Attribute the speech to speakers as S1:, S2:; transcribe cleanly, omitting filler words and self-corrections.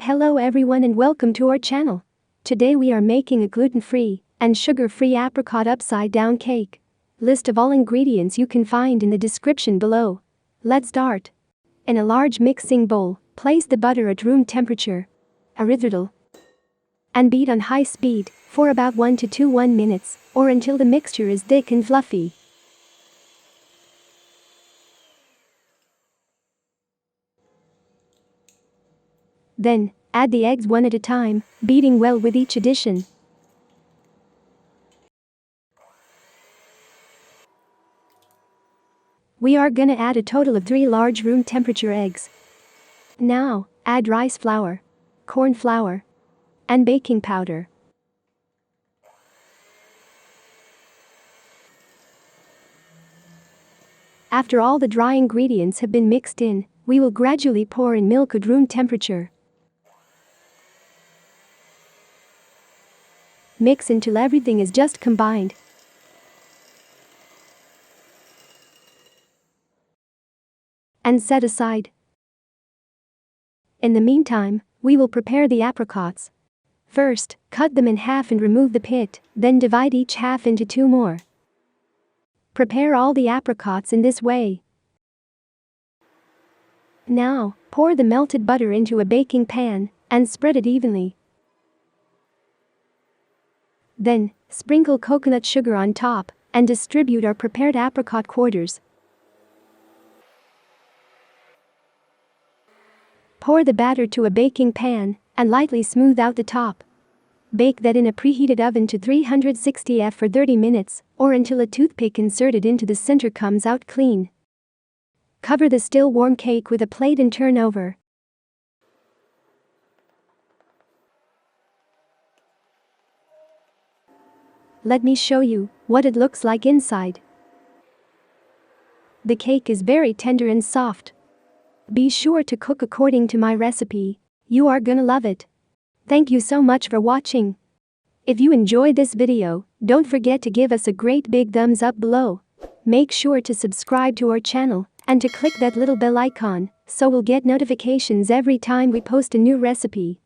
S1: Hello everyone and welcome to our channel. Today we are making a gluten-free and sugar-free apricot upside-down cake. List of all ingredients you can find in the description below. Let's start. In a large mixing bowl, place the butter at room temperature, Erythritol, and beat on high speed for about 1 to 2 minutes or until the mixture is thick and fluffy. Then, add the eggs one at a time, beating well with each addition. We are gonna add a total of 3 large room temperature eggs. Now, add rice flour, corn flour, and baking powder. After all the dry ingredients have been mixed in, we will gradually pour in milk at room temperature. Mix until everything is just combined. And set aside. In the meantime, we will prepare the apricots. First, cut them in half and remove the pit, then divide each half into 2 more. Prepare all the apricots in this way. Now, pour the melted butter into a baking pan and spread it evenly. Then, sprinkle coconut sugar on top and distribute our prepared apricot quarters. Pour the batter to a baking pan and lightly smooth out the top. Bake that in a preheated oven to 360 F for 30 minutes or until a toothpick inserted into the center comes out clean. Cover the still warm cake with a plate and turn over. Let me show you what it looks like inside. The cake is very tender and soft. Be sure to cook according to my recipe. You are gonna love it. Thank you so much for watching. If you enjoyed this video, don't forget to give us a great big thumbs up below. Make sure to subscribe to our channel and to click that little bell icon so we'll get notifications every time we post a new recipe.